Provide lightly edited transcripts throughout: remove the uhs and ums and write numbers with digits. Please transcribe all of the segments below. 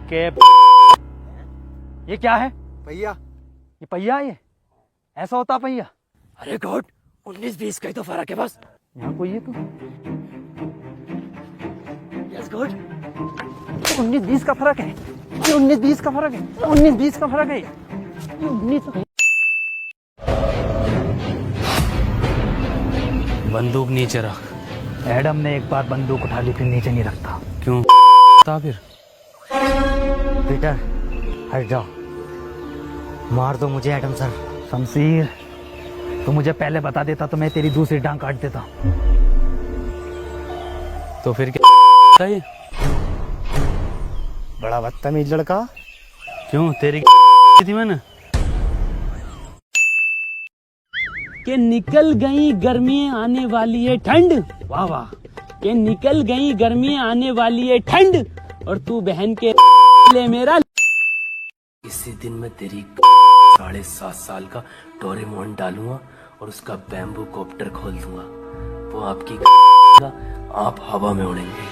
के ये क्या है? भैया ये पहिया है? ये ऐसा होता पहिया? अरे गॉड 19-20 का ही तो फर्क है बस। यहाँ कोई है? तू यस गॉड 19-20 का फर्क है। 19-20 का फर्क है। 19-20 का फर्क है। 19 बंदूक नीचे रख। एडम ने एक बार बंदूक उठा ली फिर नीचे नहीं रखता। क्यों था फिर? पीटर हट जाओ, मार दो मुझे एडम सर। शमशीर तू मुझे पहले बता देता तो मैं तेरी दूसरी टांग काट देता। तो फिर क्या था ये? बड़ा बदतमीज लड़का। क्यों तेरी थी मैंने? कि निकल गई गर्मियां आने वाली है ठंड। वाह वाह। कि निकल गई गर्मियां आने वाली है ठंड और तू बहन के ले मेरा। इसी दिन मैं तेरी 7.5 साल का डोरेमोन डालूंगा और उसका बैम्बू कॉप्टर खोल दूंगा। वो आपकी आप हवा में उड़ेंगे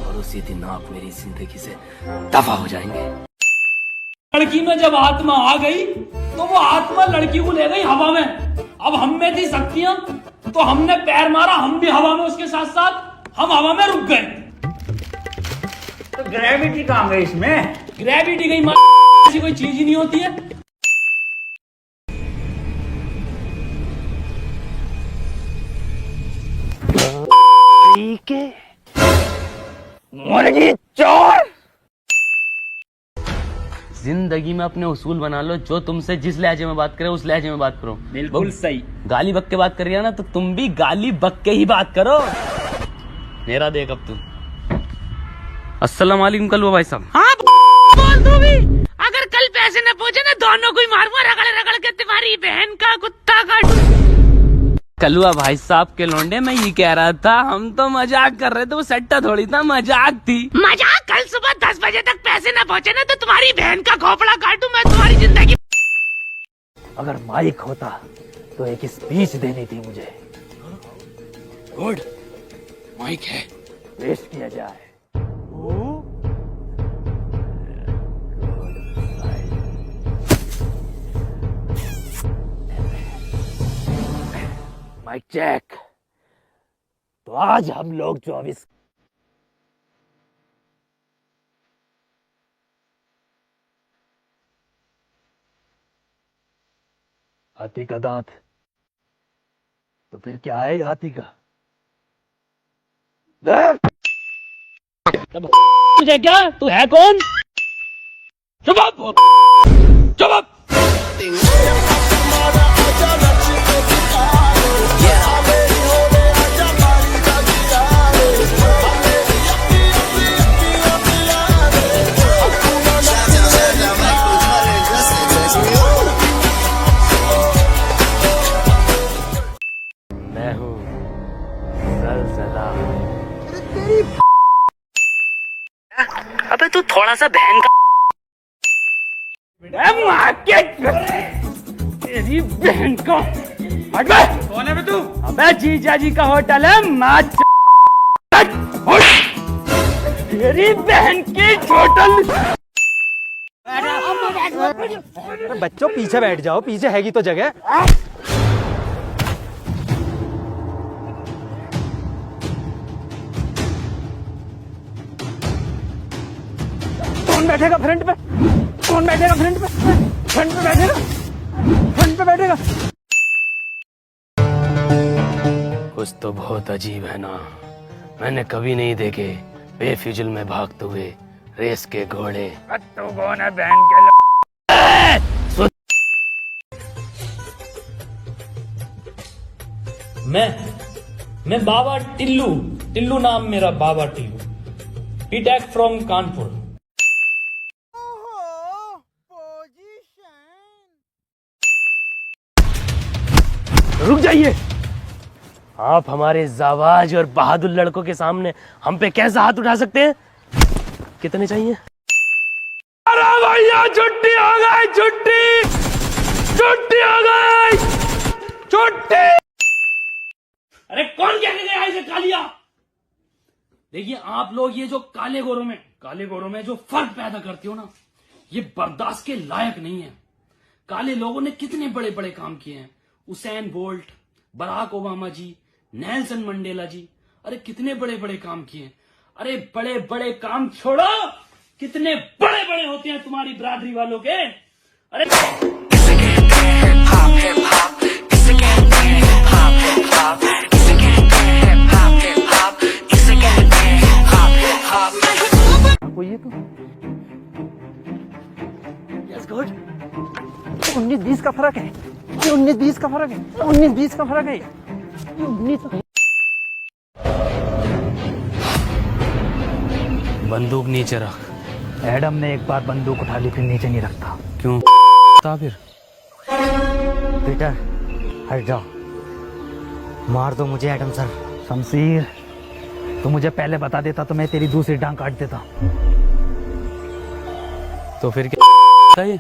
और उसी दिन आप मेरी जिंदगी से दफा हो जाएंगे। लड़की में जब आत्मा आ गई तो वो आत्मा लड़की को ले गई हवा में। अब हम में थी शक्तियां तो हमने पैर मारा, हम भी हवा में उसके साथ साथ हम हवा में रुक गए। तो ग्रेविटी कहाँ गई इसमें? ग्रेविटी गई ऐसी कोई चीज ही नहीं होती है। ठीक है मुर्गी चोर। जिंदगी में अपने उसूल बना लो। जो तुमसे जिस लहजे में बात करे उस लहजे में बात करो। बिल्कुल सही। गाली बक के बात कर रही है ना तो तुम भी गाली बक के ही बात करो। मेरा देख अब तू। अस्सलाम वालेकुम कलवा भाई साहब। हाँ बोल तू भी। अगर कल पैसे न पहुंचे ना दोनों को ही मारूंगा रगड़ रगड़ के तुम्हारी बहन का कुत्ता काटूं। कलवा भाई साहब के लौंडे मैं ये कह रहा था हम तो मजाक कर रहे थे। वो सट्टा थोड़ी था मजाक थी। मजाक? कल सुबह 10 बजे तक पैसे न पहुंचे ना तो तुम्हारी बहन का खोपड़ा काटूं मैं तुम्हारी जिंदगी। अगर माइक होता तो एक स्पीच देनी थी मुझे। गुड माइक है पेश किया जाए। Mic check. तो आज हम लोग 24 हाथी का दांत तो फिर क्या है हाथी का? तुझे क्या? तू है कौन? जवाब जवाब। मैं हूँ ज़लज़ला। अबे तू थोड़ा सा बहन का तेरी बहन का हट बे। कौन है बे तू? अबे जीजा जी का होटल है मैच। तेरी बहन की होटल। बच्चों पीछे बैठ जाओ, पीछे हैगी तो जगह। कौन बैठेगा फ्रंट पे? कौन बैठेगा फ्रंट पे? फ्रंट पे बैठेगा? फ्रंट पे बैठेगा? कुछ तो बहुत अजीब है ना। मैंने कभी नहीं देखे बेफिजुल में भागते हुए रेस के घोड़े। तू कौन है बहन के? मैं बाबा टिल्लू। टिल्लू नाम मेरा, बाबा टिल्लू। BTech from Kanpur. रुक जाइए। आप हमारे जाबाज और बहादुर लड़कों के सामने हम पे कैसा हाथ उठा सकते हैं? कितने चाहिए? अरे भैया छुट्टी हो गई, छुट्टी हो गई, छुट्टी। अरे कौन कहने गया इसे कालिया? देखिए आप लोग ये जो काले गोरों में काले गोरों में जो फर्क पैदा करती हो ना, ये बर्दाश्त के लायक नहीं है। काले लोगों ने कितने बड़े बड़े काम किए हैं, उसेन बोल्ट, बराक ओबामा जी, नेल्सन मंडेला जी, अरे कितने बड़े बड़े काम किए हैं। अरे बड़े बड़े काम छोड़ो, कितने बड़े बड़े होते हैं तुम्हारी बिरादरी वालों के। अरे कोई है तू? Yes good. 19-20 का फर्क है, 19-20 का फर्क है, 19-20 का फर्क है, 19। बंदूक नीचे रख। एडम ने एक बार बंदूक उठा ली, फिर नीचे नहीं रखता। क्यों था फिर? पीटर हट जाओ, मार दो मुझे एडम सर। शमशीर, तू मुझे पहले बता देता तो मैं तेरी दूसरी टांग काट देता। तो फिर क्या ये?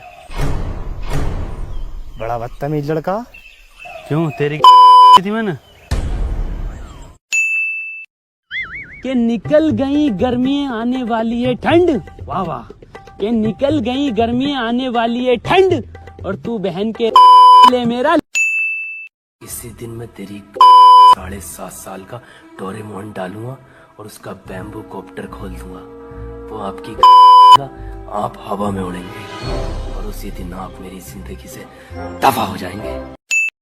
बड़ा बदतमीज लड़का। क्यों तेरी थी मैंने? कि निकल गई गर्मियां आने वाली है ठंड, वाह वाह, कि निकल गई गर्मियां आने वाली है ठंड, और तू बहन के ले मेरा। इसी दिन मैं तेरी 7.5 साल का डोरेमोन डालूंगा और उसका बैम्बू कॉप्टर खोल दूंगा। वो आपकी आप हवा में उड़ेंगे और उसी दिन आप मेरी जिंदगी से दफा हो जाएंगे।